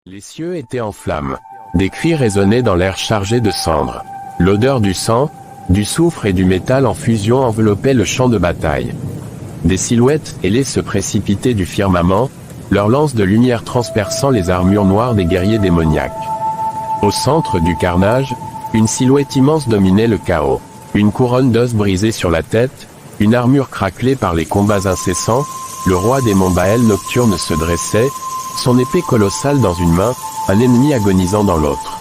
Les cieux étaient en flammes. Des cris résonnaient dans l'air chargé de cendres. L'odeur du sang, du soufre et du métal en fusion enveloppait le champ de bataille. Des silhouettes ailées se précipitaient du firmament, leurs lances de lumière transperçant les armures noires des guerriers démoniaques. Au centre du carnage, une silhouette immense dominait le chaos. Une couronne d'os brisée sur la tête, une armure craquelée par les combats incessants, le roi démon Baal nocturne se dressait, son épée colossale dans une main, un ennemi agonisant dans l'autre.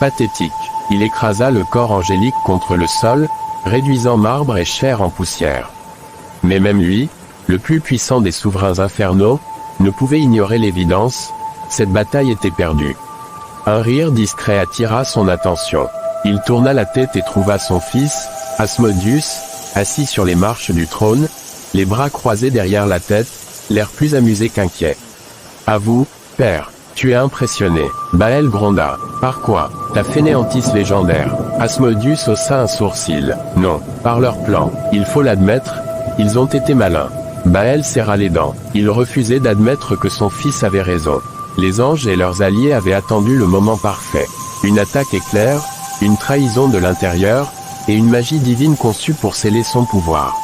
Pathétique, il écrasa le corps angélique contre le sol, réduisant marbre et chair en poussière. Mais même lui, le plus puissant des souverains infernaux, ne pouvait ignorer l'évidence, cette bataille était perdue. Un rire discret attira son attention. Il tourna la tête et trouva son fils, Asmodeus, assis sur les marches du trône, les bras croisés derrière la tête, l'air plus amusé qu'inquiet. « À vous, père, tu es impressionné. » Baal gronda. « Par quoi ? Ta fainéantise légendaire. » Asmodeus haussa un sourcil. « Non, par leur plan. Il faut l'admettre, ils ont été malins. » Baal serra les dents. Il refusait d'admettre que son fils avait raison. Les anges et leurs alliés avaient attendu le moment parfait. Une attaque éclair, une trahison de l'intérieur, et une magie divine conçue pour sceller son pouvoir.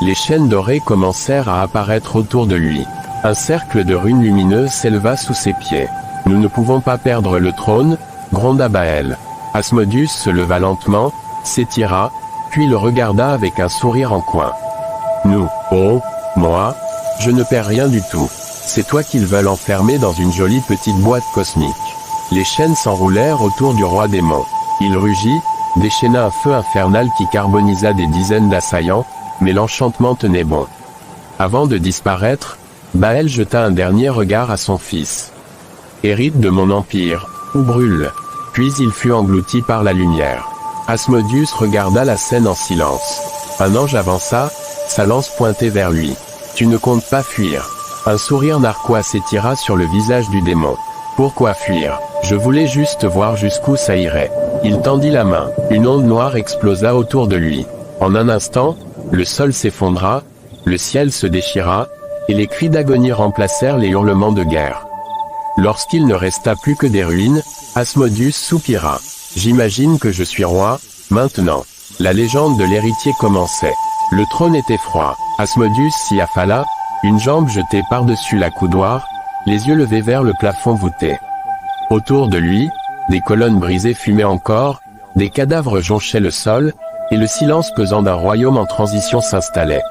Les chaînes dorées commencèrent à apparaître autour de lui. Un cercle de runes lumineuses s'éleva sous ses pieds. « Nous ne pouvons pas perdre le trône » gronda Baal. Asmodeus se leva lentement, s'étira, puis le regarda avec un sourire en coin. « Nous, oh, moi, je ne perds rien du tout. C'est toi qu'ils veulent enfermer dans une jolie petite boîte cosmique. » Les chaînes s'enroulèrent autour du roi démon. Il rugit, déchaîna un feu infernal qui carbonisa des dizaines d'assaillants, mais l'enchantement tenait bon. Avant de disparaître, Baal jeta un dernier regard à son fils. « Hérite de mon empire, ou brûle. » Puis il fut englouti par la lumière. Asmodeus regarda la scène en silence. Un ange avança, sa lance pointée vers lui. « Tu ne comptes pas fuir. » Un sourire narquois s'étira sur le visage du démon. « Pourquoi fuir ? Je voulais juste voir jusqu'où ça irait. » Il tendit la main. Une onde noire explosa autour de lui. En un instant, le sol s'effondra, le ciel se déchira, et les cris d'agonie remplacèrent les hurlements de guerre. Lorsqu'il ne resta plus que des ruines, Asmodeus soupira. « J'imagine que je suis roi, maintenant. » La légende de l'héritier commençait. Le trône était froid. Asmodeus s'y affala, une jambe jetée par-dessus la coudoir, les yeux levés vers le plafond voûté. Autour de lui, des colonnes brisées fumaient encore, des cadavres jonchaient le sol, et le silence pesant d'un royaume en transition s'installait.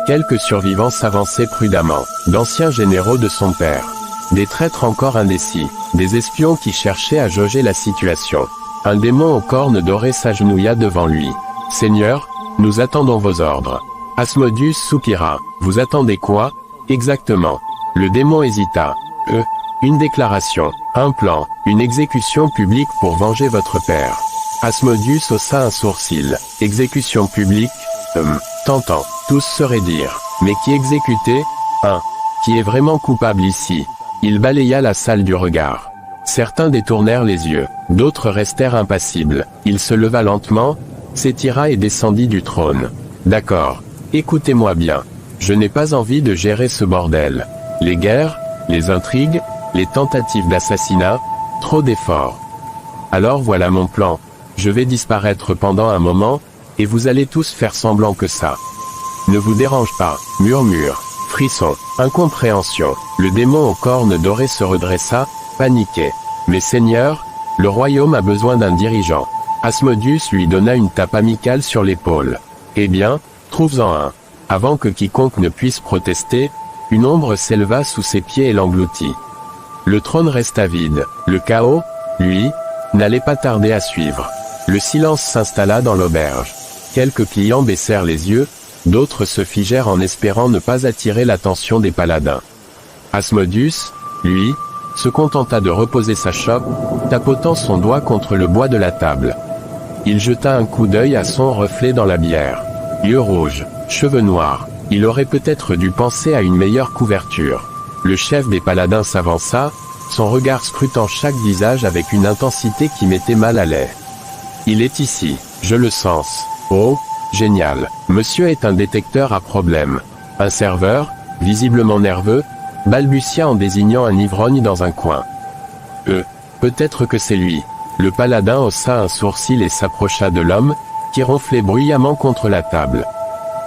Quelques survivants s'avançaient prudemment, d'anciens généraux de son père. Des traîtres encore indécis, des espions qui cherchaient à jauger la situation. Un démon aux cornes dorées s'agenouilla devant lui. « Seigneur, nous attendons vos ordres. » Asmodeus soupira. « Vous attendez quoi, exactement ?» Le démon hésita. « Une déclaration, un plan, une exécution publique pour venger votre père. » Asmodeus haussa un sourcil. « Exécution publique ? Tentant. » Tous sauraient dire. « Mais qui exécuter ? Qui est vraiment coupable ici ?» Il balaya la salle du regard. Certains détournèrent les yeux, d'autres restèrent impassibles. Il se leva lentement, s'étira et descendit du trône. « D'accord. Écoutez-moi bien. Je n'ai pas envie de gérer ce bordel. Les guerres, les intrigues, les tentatives d'assassinat, trop d'efforts. Alors voilà mon plan. Je vais disparaître pendant un moment, et vous allez tous faire semblant que ça ne vous dérange pas. » Murmure, frisson, incompréhension. Le démon aux cornes dorées se redressa, paniqué. « Mais Seigneur, le royaume a besoin d'un dirigeant. » Asmodeus lui donna une tape amicale sur l'épaule. « Eh bien, trouve-en un. » Avant que quiconque ne puisse protester, une ombre s'éleva sous ses pieds et l'engloutit. Le trône resta vide. Le chaos, lui, n'allait pas tarder à suivre. Le silence s'installa dans l'auberge. Quelques clients baissèrent les yeux, d'autres se figèrent en espérant ne pas attirer l'attention des paladins. Asmodeus, lui, se contenta de reposer sa chope, tapotant son doigt contre le bois de la table. Il jeta un coup d'œil à son reflet dans la bière. Yeux rouges, cheveux noirs, il aurait peut-être dû penser à une meilleure couverture. Le chef des paladins s'avança, son regard scrutant chaque visage avec une intensité qui mettait mal à l'aise. « Il est ici, je le sens. Oh, génial. Monsieur est un détecteur à problème. » Un serveur, visiblement nerveux, balbutia en désignant un ivrogne dans un coin. Peut-être que c'est lui. Le paladin haussa un sourcil et s'approcha de l'homme, qui ronflait bruyamment contre la table.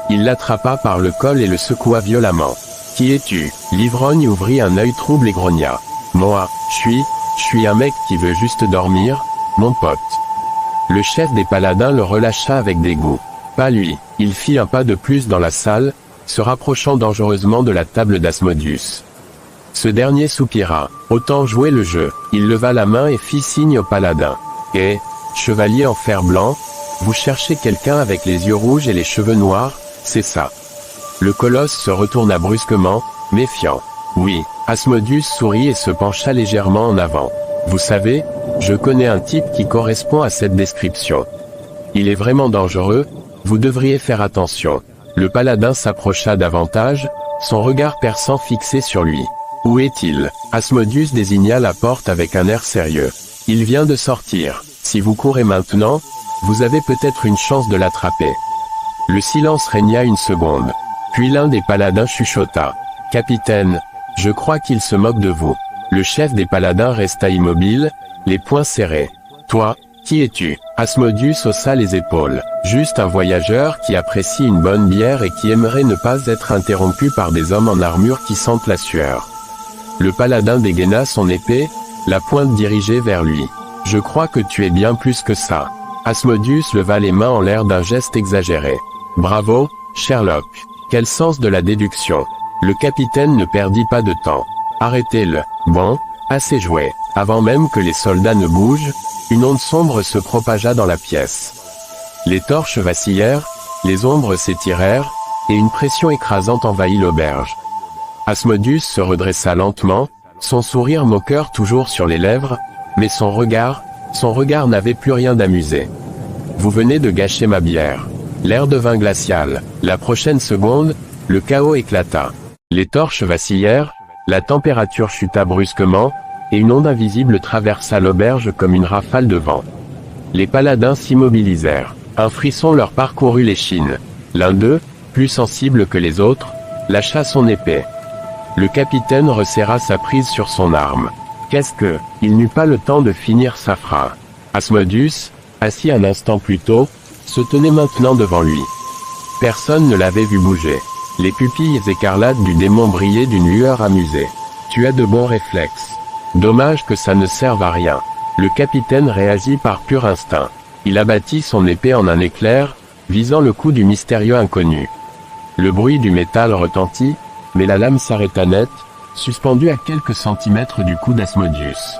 Il l'attrapa par le col et le secoua violemment. « Qui es-tu » L'ivrogne ouvrit un œil trouble et grogna. « Moi, je suis un mec qui veut juste dormir, mon pote. » Le chef des paladins le relâcha avec dégoût. Pas lui. Il fit un pas de plus dans la salle, se rapprochant dangereusement de la table d'Asmodeus. Ce dernier soupira. Autant jouer le jeu. Il leva la main et fit signe au paladin. « Eh, chevalier en fer blanc, vous cherchez quelqu'un avec les yeux rouges et les cheveux noirs, c'est ça ?» Le colosse se retourna brusquement, méfiant. « Oui. » Asmodeus sourit et se pencha légèrement en avant. « Vous savez, je connais un type qui correspond à cette description. Il est vraiment dangereux, vous devriez faire attention. » Le paladin s'approcha davantage, son regard perçant fixé sur lui. « Où est-il » Asmodeus désigna la porte avec un air sérieux. « Il vient de sortir. Si vous courez maintenant, vous avez peut-être une chance de l'attraper. » Le silence régna une seconde. Puis l'un des paladins chuchota. « Capitaine, je crois qu'il se moque de vous. » Le chef des paladins resta immobile, les poings serrés. « Toi, qui es-tu » Asmodeus haussa les épaules. « Juste un voyageur qui apprécie une bonne bière et qui aimerait ne pas être interrompu par des hommes en armure qui sentent la sueur. » Le paladin dégaina son épée, la pointe dirigée vers lui. « Je crois que tu es bien plus que ça. » Asmodeus leva les mains en l'air d'un geste exagéré. « Bravo, Sherlock. Quel sens de la déduction. » Le capitaine ne perdit pas de temps. « Arrêtez-le. Bon, assez joué. » Avant même que les soldats ne bougent, une onde sombre se propagea dans la pièce. Les torches vacillèrent, les ombres s'étirèrent, et une pression écrasante envahit l'auberge. Asmodeus se redressa lentement, son sourire moqueur toujours sur les lèvres, mais son regard n'avait plus rien d'amusé. « Vous venez de gâcher ma bière. » L'air devint glacial. La prochaine seconde, le chaos éclata. Les torches vacillèrent, la température chuta brusquement, et une onde invisible traversa l'auberge comme une rafale de vent. Les paladins s'immobilisèrent. Un frisson leur parcourut l'échine. L'un d'eux, plus sensible que les autres, lâcha son épée. Le capitaine resserra sa prise sur son arme. Qu'est-ce que... Il n'eut pas le temps de finir sa phrase. Asmodeus, assis un instant plus tôt, se tenait maintenant devant lui. Personne ne l'avait vu bouger. Les pupilles écarlates du démon brillaient d'une lueur amusée. « Tu as de bons réflexes. Dommage que ça ne serve à rien. » Le capitaine réagit par pur instinct. Il abattit son épée en un éclair, visant le cou du mystérieux inconnu. Le bruit du métal retentit, mais la lame s'arrêta net, suspendue à quelques centimètres du cou d'Asmodeus.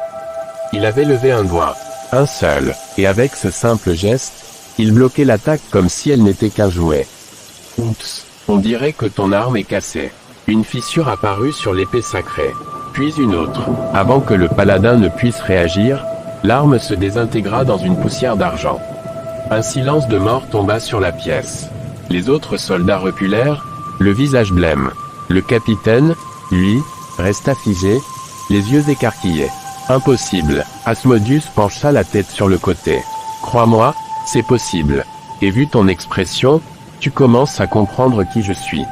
Il avait levé un doigt, un seul, et avec ce simple geste, il bloquait l'attaque comme si elle n'était qu'un jouet. « Oups, on dirait que ton arme est cassée. » Une fissure apparut sur l'épée sacrée. Puis une autre. Avant que le paladin ne puisse réagir, l'arme se désintégra dans une poussière d'argent. Un silence de mort tomba sur la pièce. Les autres soldats reculèrent, le visage blême. Le capitaine, lui, resta figé, les yeux écarquillés. Impossible. Asmodeus pencha la tête sur le côté. Crois-moi, c'est possible. Et vu ton expression, tu commences à comprendre qui je suis.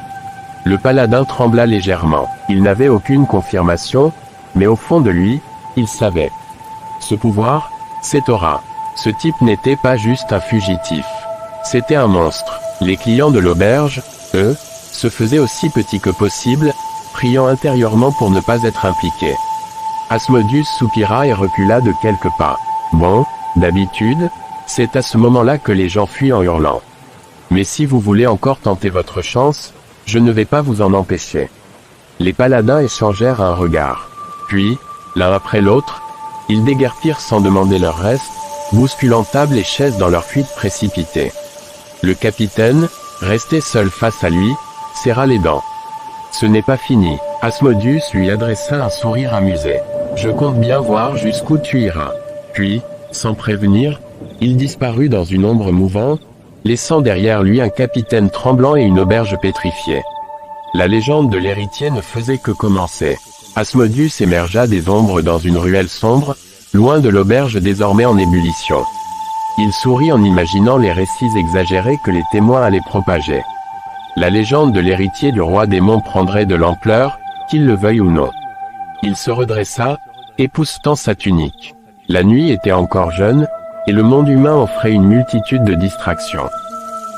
Le paladin trembla légèrement. Il n'avait aucune confirmation, mais au fond de lui, il savait. Ce pouvoir, cette aura. Ce type n'était pas juste un fugitif. C'était un monstre. Les clients de l'auberge, eux, se faisaient aussi petits que possible, priant intérieurement pour ne pas être impliqués. Asmodeus soupira et recula de quelques pas. Bon, d'habitude, c'est à ce moment-là que les gens fuient en hurlant. Mais si vous voulez encore tenter votre chance, je ne vais pas vous en empêcher. Les paladins échangèrent un regard. Puis, l'un après l'autre, ils déguerpirent sans demander leur reste, bousculant table et chaises dans leur fuite précipitée. Le capitaine, resté seul face à lui, serra les dents. Ce n'est pas fini. Asmodeus lui adressa un sourire amusé. Je compte bien voir jusqu'où tu iras. Puis, sans prévenir, il disparut dans une ombre mouvante, laissant derrière lui un capitaine tremblant et une auberge pétrifiée. La légende de l'héritier ne faisait que commencer. Asmodeus émergea des ombres dans une ruelle sombre, loin de l'auberge désormais en ébullition. Il sourit en imaginant les récits exagérés que les témoins allaient propager. La légende de l'héritier du roi démon prendrait de l'ampleur, qu'il le veuille ou non. Il se redressa, époussetant sa tunique. La nuit était encore jeune, et le monde humain offrait une multitude de distractions.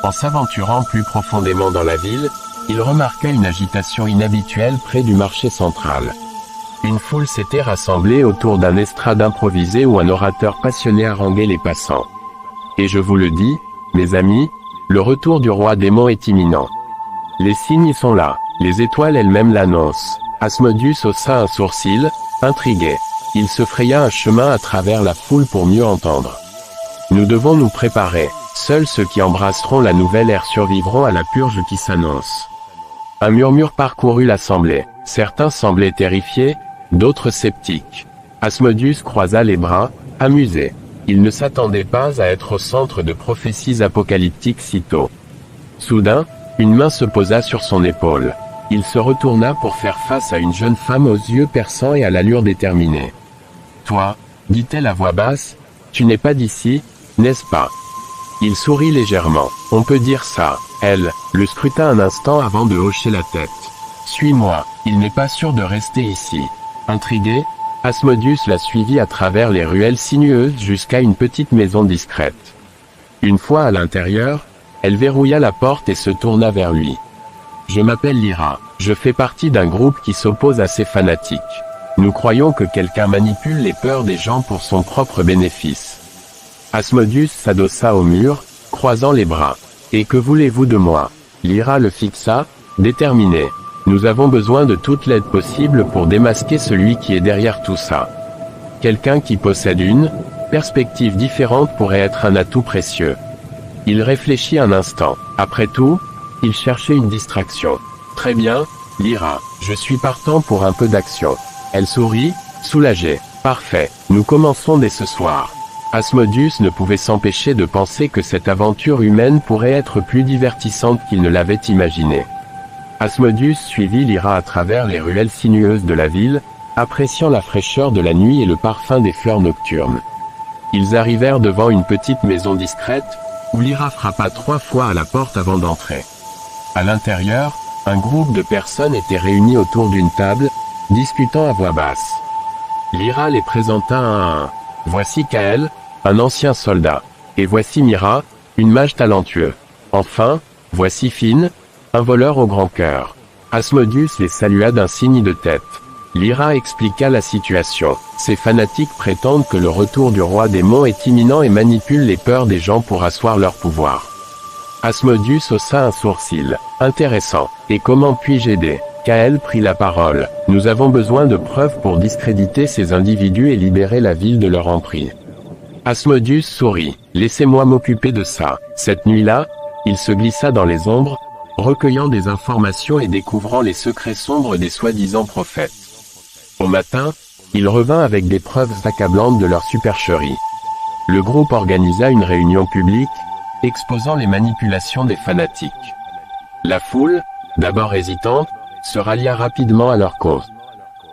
En s'aventurant plus profondément dans la ville, il remarqua une agitation inhabituelle près du marché central. Une foule s'était rassemblée autour d'un estrade improvisé où un orateur passionné haranguait les passants. Et je vous le dis, mes amis, le retour du roi démon est imminent. Les signes sont là, les étoiles elles-mêmes l'annoncent. Asmodeus haussa un sourcil, intrigué. Il se fraya un chemin à travers la foule pour mieux entendre. Nous devons nous préparer. Seuls ceux qui embrasseront la nouvelle ère survivront à la purge qui s'annonce. Un murmure parcourut l'assemblée. Certains semblaient terrifiés, d'autres sceptiques. Asmodeus croisa les bras, amusé. Il ne s'attendait pas à être au centre de prophéties apocalyptiques si tôt. Soudain, une main se posa sur son épaule. Il se retourna pour faire face à une jeune femme aux yeux perçants et à l'allure déterminée. « Toi, dit-elle à voix basse, tu n'es pas d'ici, n'est-ce pas ?» Il sourit légèrement. « On peut dire ça. » Elle le scruta un instant avant de hocher la tête. « Suis-moi. Il n'est pas sûr de rester ici. » Intrigué, Asmodeus la suivit à travers les ruelles sinueuses jusqu'à une petite maison discrète. Une fois à l'intérieur, elle verrouilla la porte et se tourna vers lui. « Je m'appelle Lyra. Je fais partie d'un groupe qui s'oppose à ces fanatiques. Nous croyons que quelqu'un manipule les peurs des gens pour son propre bénéfice. » Asmodeus s'adossa au mur, croisant les bras. « Et que voulez-vous de moi ?» Lyra le fixa, déterminé. « Nous avons besoin de toute l'aide possible pour démasquer celui qui est derrière tout ça. Quelqu'un qui possède une perspective différente pourrait être un atout précieux. » Il réfléchit un instant. Après tout, il cherchait une distraction. « Très bien, Lyra, je suis partant pour un peu d'action. » Elle sourit, soulagée. « Parfait, nous commençons dès ce soir. » Asmodeus ne pouvait s'empêcher de penser que cette aventure humaine pourrait être plus divertissante qu'il ne l'avait imaginé. Asmodeus suivit Lyra à travers les ruelles sinueuses de la ville, appréciant la fraîcheur de la nuit et le parfum des fleurs nocturnes. Ils arrivèrent devant une petite maison discrète, où Lyra frappa 3 fois à la porte avant d'entrer. À l'intérieur, un groupe de personnes était réuni autour d'une table, discutant à voix basse. Lyra les présenta un à un. Voici Kael, un ancien soldat. Et voici Mira, une mage talentueux. Enfin, voici Finn, un voleur au grand cœur. Asmodeus les salua d'un signe de tête. Lyra expliqua la situation. Ces fanatiques prétendent que le retour du roi démon est imminent et manipulent les peurs des gens pour asseoir leur pouvoir. Asmodeus haussa un sourcil. Intéressant. Et comment puis-je aider ? Kael prit la parole. Nous avons besoin de preuves pour discréditer ces individus et libérer la ville de leur emprise. Asmodeus sourit. Laissez-moi m'occuper de ça. Cette nuit-là, il se glissa dans les ombres, recueillant des informations et découvrant les secrets sombres des soi-disant prophètes. Au matin, il revint avec des preuves accablantes de leur supercherie. Le groupe organisa une réunion publique, exposant les manipulations des fanatiques. La foule, d'abord hésitante, se rallia rapidement à leur cause.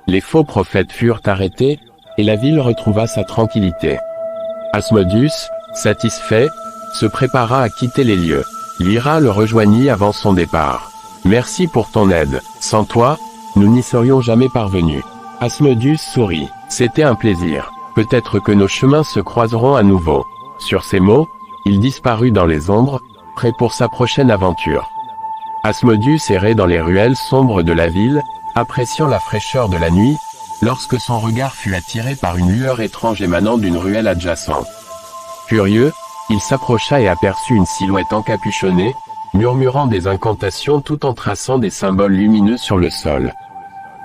Les faux prophètes furent arrêtés, et la ville retrouva sa tranquillité. Asmodeus, satisfait, se prépara à quitter les lieux. Lyra le rejoignit avant son départ. « Merci pour ton aide. Sans toi, nous n'y serions jamais parvenus. » Asmodeus sourit. « C'était un plaisir. Peut-être que nos chemins se croiseront à nouveau. » Sur ces mots, il disparut dans les ombres, prêt pour sa prochaine aventure. Asmodeus errait dans les ruelles sombres de la ville, appréciant la fraîcheur de la nuit, lorsque son regard fut attiré par une lueur étrange émanant d'une ruelle adjacente. Curieux, il s'approcha et aperçut une silhouette encapuchonnée, murmurant des incantations tout en traçant des symboles lumineux sur le sol.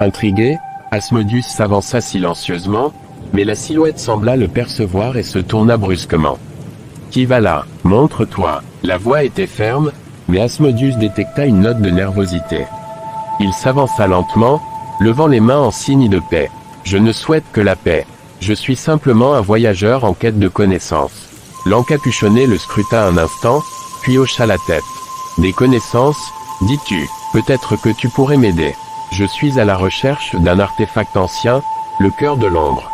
Intrigué, Asmodeus s'avança silencieusement, mais la silhouette sembla le percevoir et se tourna brusquement. « Qui va là ? Montre-toi !» La voix était ferme, mais Asmodeus détecta une note de nervosité. Il s'avança lentement, levant les mains en signe de paix. « Je ne souhaite que la paix. Je suis simplement un voyageur en quête de connaissances. » L'encapuchonné le scruta un instant, puis hocha la tête. « Des connaissances, dis-tu ? Peut-être que tu pourrais m'aider. Je suis à la recherche d'un artefact ancien, le cœur de l'ombre.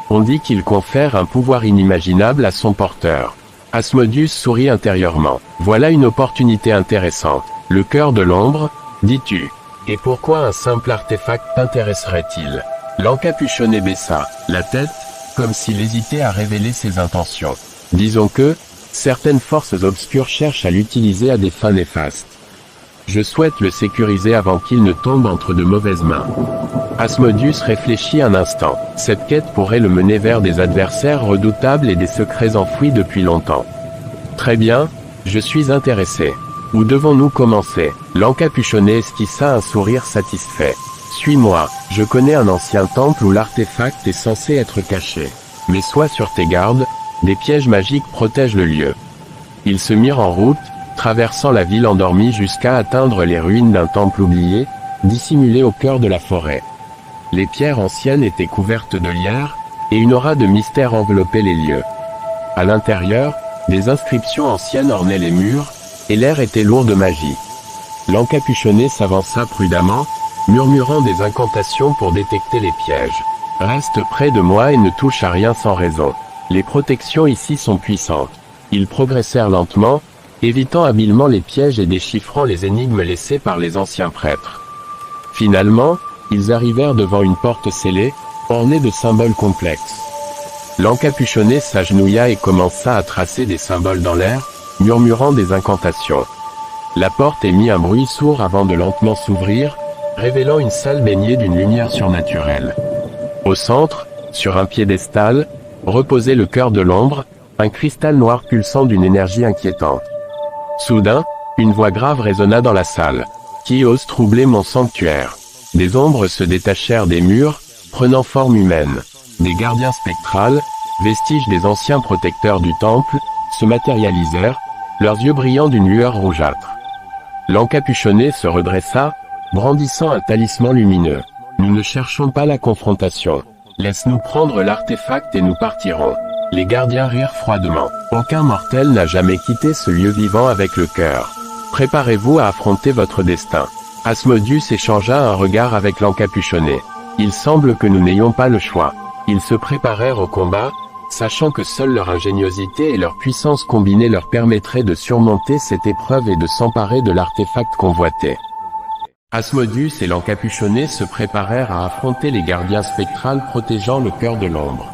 On dit qu'il confère un pouvoir inimaginable à son porteur. » Asmodeus sourit intérieurement. « Voilà une opportunité intéressante. Le cœur de l'ombre, dis-tu ? Et pourquoi un simple artefact t'intéresserait-il ? L'encapuchonné baissa la tête, comme s'il hésitait à révéler ses intentions. Disons que, certaines forces obscures cherchent à l'utiliser à des fins néfastes. Je souhaite le sécuriser avant qu'il ne tombe entre de mauvaises mains. Asmodeus réfléchit un instant. Cette quête pourrait le mener vers des adversaires redoutables et des secrets enfouis depuis longtemps. Très bien, je suis intéressé. Où devons-nous commencer? L'encapuchonné esquissa un sourire satisfait. Suis-moi, je connais un ancien temple où l'artefact est censé être caché. Mais sois sur tes gardes, des pièges magiques protègent le lieu. Ils se mirent en route, traversant la ville endormie jusqu'à atteindre les ruines d'un temple oublié, dissimulé au cœur de la forêt. Les pierres anciennes étaient couvertes de lierre, et une aura de mystère enveloppait les lieux. À l'intérieur, des inscriptions anciennes ornaient les murs, et l'air était lourd de magie. L'encapuchonné s'avança prudemment, murmurant des incantations pour détecter les pièges. « Reste près de moi et ne touche à rien sans raison. Les protections ici sont puissantes. » Ils progressèrent lentement, évitant habilement les pièges et déchiffrant les énigmes laissées par les anciens prêtres. Finalement, ils arrivèrent devant une porte scellée, ornée de symboles complexes. L'encapuchonné s'agenouilla et commença à tracer des symboles dans l'air, murmurant des incantations. La porte émit un bruit sourd avant de lentement s'ouvrir, révélant une salle baignée d'une lumière surnaturelle. Au centre, sur un piédestal, reposait le cœur de l'ombre, un cristal noir pulsant d'une énergie inquiétante. Soudain, une voix grave résonna dans la salle. « Qui ose troubler mon sanctuaire ?» Des ombres se détachèrent des murs, prenant forme humaine. Des gardiens spectrales, vestiges des anciens protecteurs du temple, se matérialisèrent, leurs yeux brillant d'une lueur rougeâtre. L'encapuchonné se redressa, brandissant un talisman lumineux. « Nous ne cherchons pas la confrontation. Laisse-nous prendre l'artefact et nous partirons. » Les gardiens rirent froidement. Aucun mortel n'a jamais quitté ce lieu vivant avec le cœur. Préparez-vous à affronter votre destin. Asmodeus échangea un regard avec l'encapuchonné. Il semble que nous n'ayons pas le choix. Ils se préparèrent au combat, sachant que seule leur ingéniosité et leur puissance combinée leur permettraient de surmonter cette épreuve et de s'emparer de l'artefact convoité. Asmodeus et l'encapuchonné se préparèrent à affronter les gardiens spectrales protégeant le cœur de l'ombre.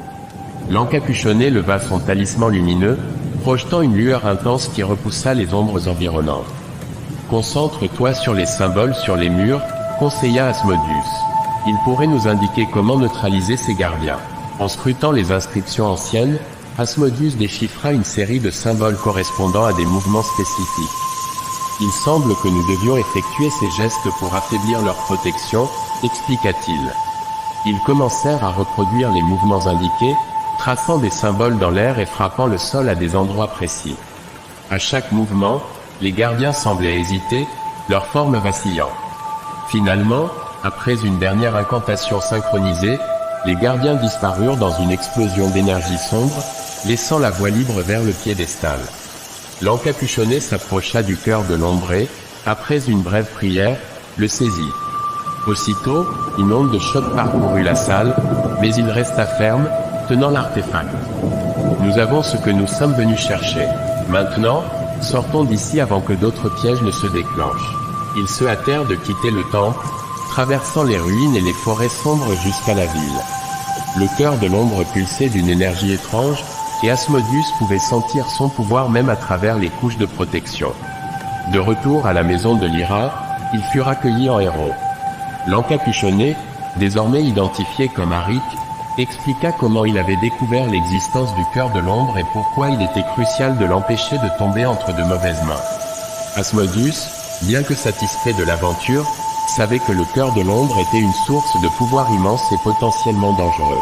L'encapuchonné leva son talisman lumineux, projetant une lueur intense qui repoussa les ombres environnantes. « Concentre-toi sur les symboles sur les murs, » conseilla Asmodeus. « Il pourrait nous indiquer comment neutraliser ces gardiens. » En scrutant les inscriptions anciennes, Asmodeus déchiffra une série de symboles correspondant à des mouvements spécifiques. « Il semble que nous devions effectuer ces gestes pour affaiblir leur protection, » expliqua-t-il. Ils commencèrent à reproduire les mouvements indiqués, traçant des symboles dans l'air et frappant le sol à des endroits précis. À chaque mouvement, les gardiens semblaient hésiter, leur forme vacillant. Finalement, après une dernière incantation synchronisée, les gardiens disparurent dans une explosion d'énergie sombre, laissant la voie libre vers le piédestal. L'encapuchonné s'approcha du cœur de l'ombre et, après une brève prière, le saisit. Aussitôt, une onde de choc parcourut la salle, mais il resta ferme, tenant l'artefact. « Nous avons ce que nous sommes venus chercher. Maintenant, sortons d'ici avant que d'autres pièges ne se déclenchent. » Ils se hâtèrent de quitter le temple, traversant les ruines et les forêts sombres jusqu'à la ville. Le cœur de l'ombre pulsait d'une énergie étrange, et Asmodeus pouvait sentir son pouvoir même à travers les couches de protection. De retour à la maison de Lyra, ils furent accueillis en héros. L'encapuchonné, désormais identifié comme Arik, expliqua comment il avait découvert l'existence du cœur de l'ombre et pourquoi il était crucial de l'empêcher de tomber entre de mauvaises mains. Asmodeus, bien que satisfait de l'aventure, savait que le cœur de l'ombre était une source de pouvoir immense et potentiellement dangereux.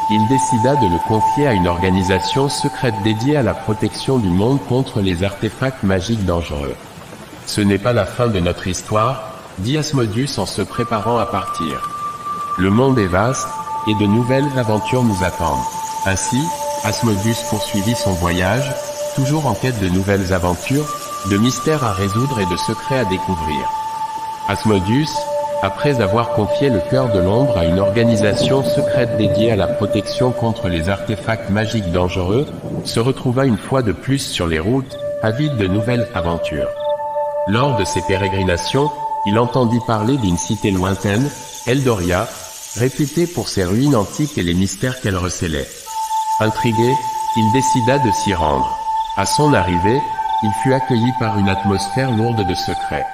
Il décida de le confier à une organisation secrète dédiée à la protection du monde contre les artefacts magiques dangereux. « Ce n'est pas la fin de notre histoire, » dit Asmodeus en se préparant à partir. « Le monde est vaste, et de nouvelles aventures nous attendent. » Ainsi, Asmodeus poursuivit son voyage, toujours en quête de nouvelles aventures, de mystères à résoudre et de secrets à découvrir. Asmodeus, après avoir confié le cœur de l'ombre à une organisation secrète dédiée à la protection contre les artefacts magiques dangereux, se retrouva une fois de plus sur les routes, avide de nouvelles aventures. Lors de ses pérégrinations, il entendit parler d'une cité lointaine, Eldoria, réputée pour ses ruines antiques et les mystères qu'elle recelait. Intrigué, il décida de s'y rendre. À son arrivée, il fut accueilli par une atmosphère lourde de secrets.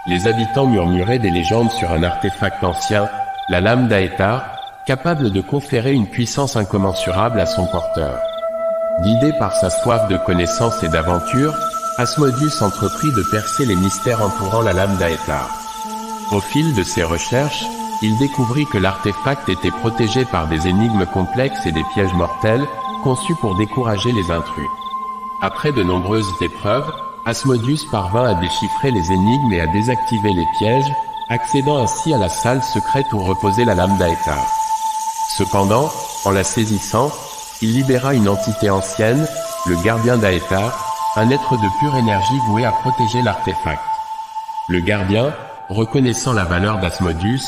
Les habitants murmuraient des légendes sur un artefact ancien, la lame d'Aether, capable de conférer une puissance incommensurable à son porteur. Guidé par sa soif de connaissance et d'aventure, Asmodeus entreprit de percer les mystères entourant la lame d'Aether. Au fil de ses recherches, il découvrit que l'artefact était protégé par des énigmes complexes et des pièges mortels, conçus pour décourager les intrus. Après de nombreuses épreuves, Asmodeus parvint à déchiffrer les énigmes et à désactiver les pièges, accédant ainsi à la salle secrète où reposait la lame d'Aether. Cependant, en la saisissant, il libéra une entité ancienne, le gardien d'Aether, un être de pure énergie voué à protéger l'artefact. Le gardien, reconnaissant la valeur d'Asmodeus,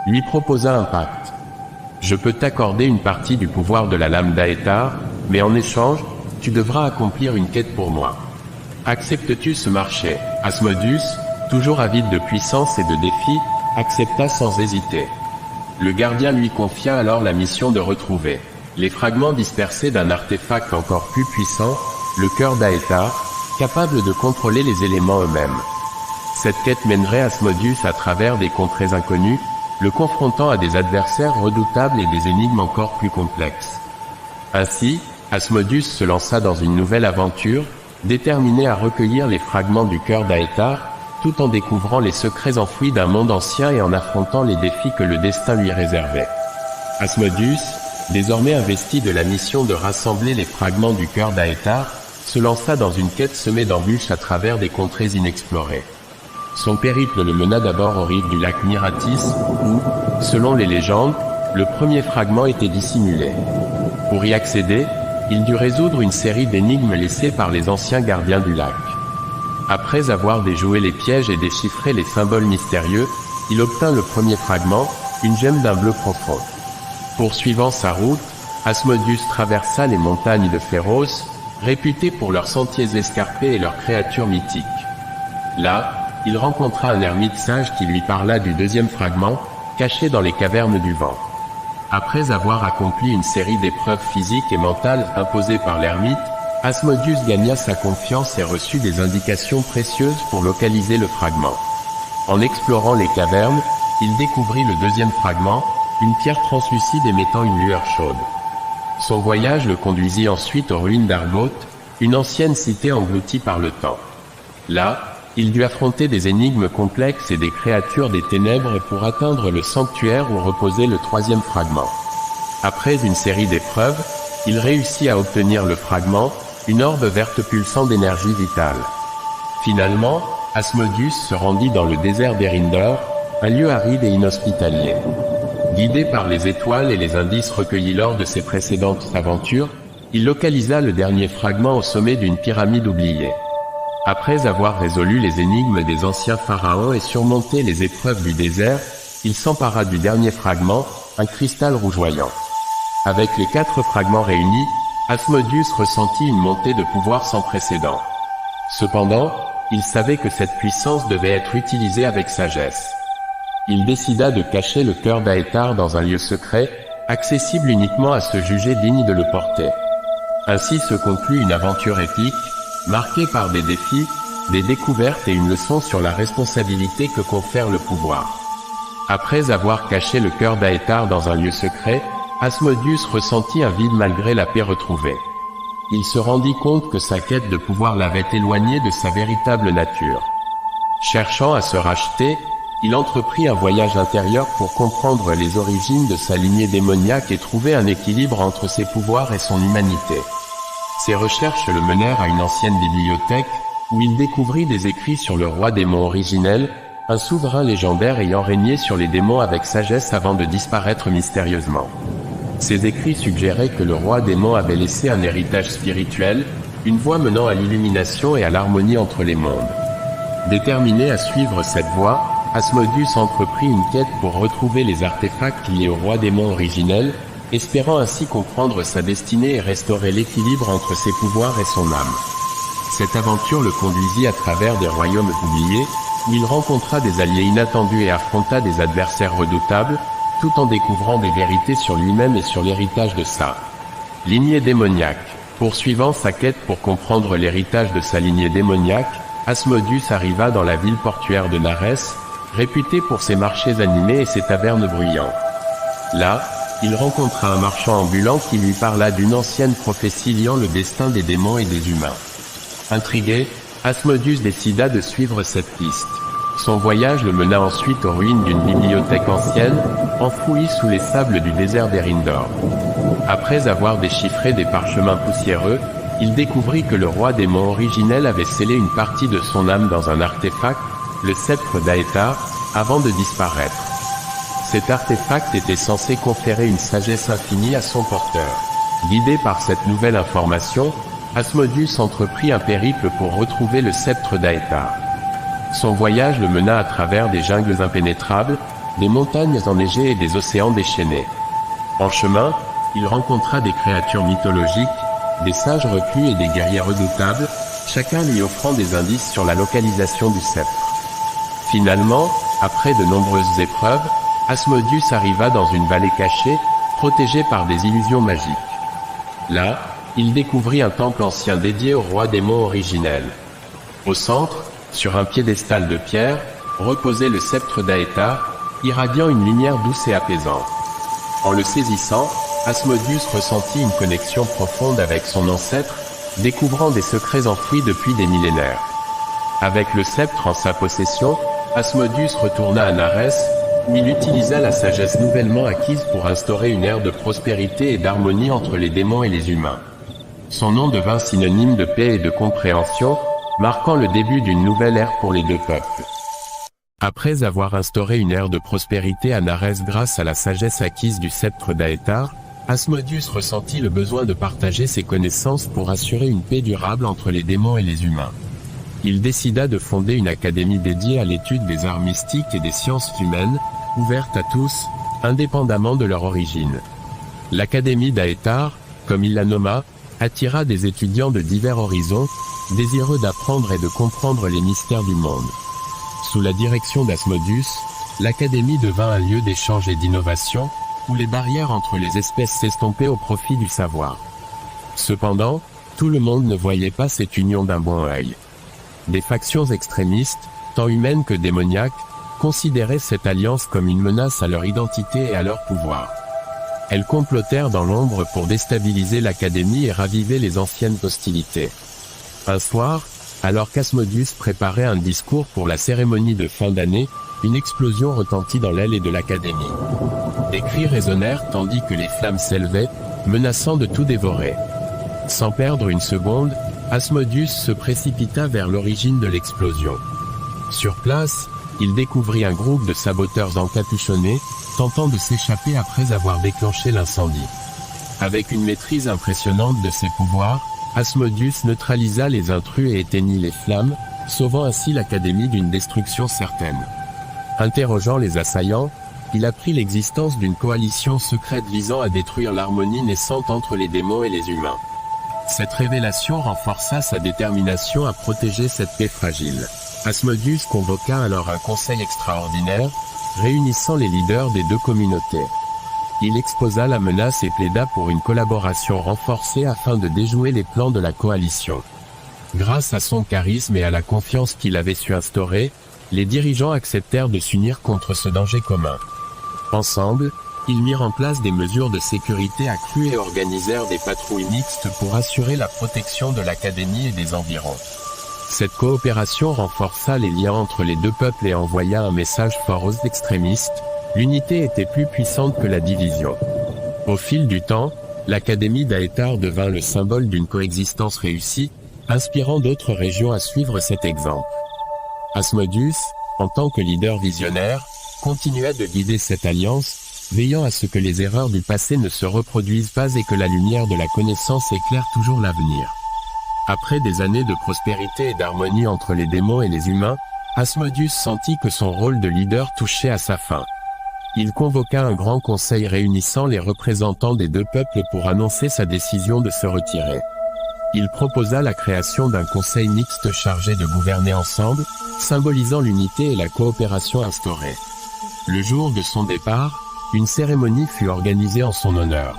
lui proposa un pacte. « Je peux t'accorder une partie du pouvoir de la lame d'Aether, mais en échange, tu devras accomplir une quête pour moi. Acceptes-tu ce marché ?» Asmodeus, toujours avide de puissance et de défis, accepta sans hésiter. Le gardien lui confia alors la mission de retrouver les fragments dispersés d'un artefact encore plus puissant, le cœur d'Aether, capable de contrôler les éléments eux-mêmes. Cette quête mènerait Asmodeus à travers des contrées inconnues, le confrontant à des adversaires redoutables et des énigmes encore plus complexes. Ainsi, Asmodeus se lança dans une nouvelle aventure, déterminé à recueillir les fragments du cœur d'Aether, tout en découvrant les secrets enfouis d'un monde ancien et en affrontant les défis que le destin lui réservait. Asmodeus, désormais investi de la mission de rassembler les fragments du cœur d'Aether, se lança dans une quête semée d'embûches à travers des contrées inexplorées. Son périple le mena d'abord aux rives du lac Miratis, où, selon les légendes, le premier fragment était dissimulé. Pour y accéder, il dut résoudre une série d'énigmes laissées par les anciens gardiens du lac. Après avoir déjoué les pièges et déchiffré les symboles mystérieux, il obtint le premier fragment, une gemme d'un bleu profond. Poursuivant sa route, Asmodeus traversa les montagnes de Phéros, réputées pour leurs sentiers escarpés et leurs créatures mythiques. Là, il rencontra un ermite sage qui lui parla du deuxième fragment, caché dans les cavernes du vent. Après avoir accompli une série d'épreuves physiques et mentales imposées par l'ermite, Asmodeus gagna sa confiance et reçut des indications précieuses pour localiser le fragment. En explorant les cavernes, il découvrit le deuxième fragment, une pierre translucide émettant une lueur chaude. Son voyage le conduisit ensuite aux ruines d'Argoth, une ancienne cité engloutie par le temps. Là, il dut affronter des énigmes complexes et des créatures des ténèbres pour atteindre le sanctuaire où reposait le troisième fragment. Après une série d'épreuves, il réussit à obtenir le fragment, une orbe verte pulsant d'énergie vitale. Finalement, Asmodeus se rendit dans le désert d'Erinder, un lieu aride et inhospitalier. Guidé par les étoiles et les indices recueillis lors de ses précédentes aventures, il localisa le dernier fragment au sommet d'une pyramide oubliée. Après avoir résolu les énigmes des anciens pharaons et surmonté les épreuves du désert, il s'empara du dernier fragment, un cristal rougeoyant. Avec les 4 fragments réunis, Asmodeus ressentit une montée de pouvoir sans précédent. Cependant, il savait que cette puissance devait être utilisée avec sagesse. Il décida de cacher le cœur d'Aether dans un lieu secret, accessible uniquement à ceux jugés dignes de le porter. Ainsi se conclut une aventure épique, marquée par des défis, des découvertes et une leçon sur la responsabilité que confère le pouvoir. Après avoir caché le cœur d'Aether dans un lieu secret, Asmodeus ressentit un vide malgré la paix retrouvée. Il se rendit compte que sa quête de pouvoir l'avait éloigné de sa véritable nature. Cherchant à se racheter, il entreprit un voyage intérieur pour comprendre les origines de sa lignée démoniaque et trouver un équilibre entre ses pouvoirs et son humanité. Ses recherches le menèrent à une ancienne bibliothèque, où il découvrit des écrits sur le roi démon originel, un souverain légendaire ayant régné sur les démons avec sagesse avant de disparaître mystérieusement. Ces écrits suggéraient que le roi démon avait laissé un héritage spirituel, une voie menant à l'illumination et à l'harmonie entre les mondes. Déterminé à suivre cette voie, Asmodeus entreprit une quête pour retrouver les artefacts liés au roi démon originel, espérant ainsi comprendre sa destinée et restaurer l'équilibre entre ses pouvoirs et son âme. Cette aventure le conduisit à travers des royaumes oubliés, où il rencontra des alliés inattendus et affronta des adversaires redoutables, tout en découvrant des vérités sur lui-même et sur l'héritage de sa lignée démoniaque. Poursuivant sa quête pour comprendre l'héritage de sa lignée démoniaque, Asmodeus arriva dans la ville portuaire de Narès, réputée pour ses marchés animés et ses tavernes bruyantes. Là, il rencontra un marchand ambulant qui lui parla d'une ancienne prophétie liant le destin des démons et des humains. Intrigué, Asmodeus décida de suivre cette piste. Son voyage le mena ensuite aux ruines d'une bibliothèque ancienne, enfouie sous les sables du désert d'Erindor. Après avoir déchiffré des parchemins poussiéreux, il découvrit que le roi démon originel avait scellé une partie de son âme dans un artefact, le sceptre d'Aethar, avant de disparaître. Cet artefact était censé conférer une sagesse infinie à son porteur. Guidé par cette nouvelle information, Asmodeus entreprit un périple pour retrouver le sceptre d'Aethar. Son voyage le mena à travers des jungles impénétrables, des montagnes enneigées et des océans déchaînés. En chemin, il rencontra des créatures mythologiques, des sages reclus et des guerriers redoutables, chacun lui offrant des indices sur la localisation du sceptre. Finalement, après de nombreuses épreuves, Asmodeus arriva dans une vallée cachée, protégée par des illusions magiques. Là, il découvrit un temple ancien dédié au roi démon originel. Au centre, sur un piédestal de pierre, reposait le sceptre d'Aethar, irradiant une lumière douce et apaisante. En le saisissant, Asmodeus ressentit une connexion profonde avec son ancêtre, découvrant des secrets enfouis depuis des millénaires. Avec le sceptre en sa possession, Asmodeus retourna à Narès, où il utilisa la sagesse nouvellement acquise pour instaurer une ère de prospérité et d'harmonie entre les démons et les humains. Son nom devint synonyme de paix et de compréhension, marquant le début d'une nouvelle ère pour les deux peuples. Après avoir instauré une ère de prospérité à Narès grâce à la sagesse acquise du sceptre d'Aethar, Asmodeus ressentit le besoin de partager ses connaissances pour assurer une paix durable entre les démons et les humains. Il décida de fonder une académie dédiée à l'étude des arts mystiques et des sciences humaines, ouverte à tous, indépendamment de leur origine. L'Académie d'Aethar, comme il la nomma, attira des étudiants de divers horizons, désireux d'apprendre et de comprendre les mystères du monde. Sous la direction d'Asmodeus, l'Académie devint un lieu d'échange et d'innovation, où les barrières entre les espèces s'estompaient au profit du savoir. Cependant, tout le monde ne voyait pas cette union d'un bon œil. Des factions extrémistes, tant humaines que démoniaques, considéraient cette alliance comme une menace à leur identité et à leur pouvoir. Elles complotèrent dans l'ombre pour déstabiliser l'Académie et raviver les anciennes hostilités. Un soir, alors qu'Asmodeus préparait un discours pour la cérémonie de fin d'année, une explosion retentit dans l'aile de l'Académie. Des cris résonnèrent tandis que les flammes s'élevaient, menaçant de tout dévorer. Sans perdre une seconde, Asmodeus se précipita vers l'origine de l'explosion. Sur place, il découvrit un groupe de saboteurs encapuchonnés, tentant de s'échapper après avoir déclenché l'incendie. Avec une maîtrise impressionnante de ses pouvoirs, Asmodeus neutralisa les intrus et éteignit les flammes, sauvant ainsi l'Académie d'une destruction certaine. Interrogeant les assaillants, il apprit l'existence d'une coalition secrète visant à détruire l'harmonie naissante entre les démons et les humains. Cette révélation renforça sa détermination à protéger cette paix fragile. Asmodeus convoqua alors un conseil extraordinaire, réunissant les leaders des deux communautés. Il exposa la menace et plaida pour une collaboration renforcée afin de déjouer les plans de la coalition. Grâce à son charisme et à la confiance qu'il avait su instaurer, les dirigeants acceptèrent de s'unir contre ce danger commun. Ensemble, ils mirent en place des mesures de sécurité accrues et organisèrent des patrouilles mixtes pour assurer la protection de l'Académie et des environs. Cette coopération renforça les liens entre les deux peuples et envoya un message fort aux extrémistes: l'unité était plus puissante que la division. Au fil du temps, l'Académie d'Aethar devint le symbole d'une coexistence réussie, inspirant d'autres régions à suivre cet exemple. Asmodeus, en tant que leader visionnaire, continua de guider cette alliance, veillant à ce que les erreurs du passé ne se reproduisent pas et que la lumière de la connaissance éclaire toujours l'avenir. Après des années de prospérité et d'harmonie entre les démons et les humains, Asmodeus sentit que son rôle de leader touchait à sa fin. Il convoqua un grand conseil réunissant les représentants des deux peuples pour annoncer sa décision de se retirer. Il proposa la création d'un conseil mixte chargé de gouverner ensemble, symbolisant l'unité et la coopération instaurée. Le jour de son départ, une cérémonie fut organisée en son honneur.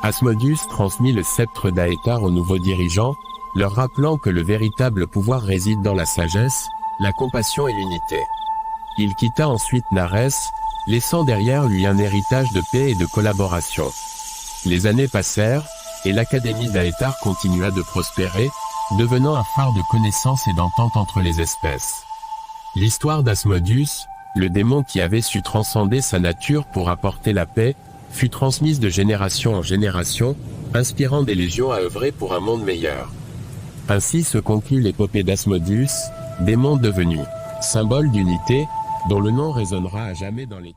Asmodeus transmit le sceptre d'Aether aux nouveaux dirigeants, leur rappelant que le véritable pouvoir réside dans la sagesse, la compassion et l'unité. Il quitta ensuite Nares, laissant derrière lui un héritage de paix et de collaboration. Les années passèrent, et l'Académie d'Aether continua de prospérer, devenant un phare de connaissance et d'entente entre les espèces. L'histoire d'Asmodeus, le démon qui avait su transcender sa nature pour apporter la paix, fut transmise de génération en génération, inspirant des légions à œuvrer pour un monde meilleur. Ainsi se conclut l'épopée d'Asmodeus, démon devenu symbole d'unité, dont le nom résonnera à jamais dans les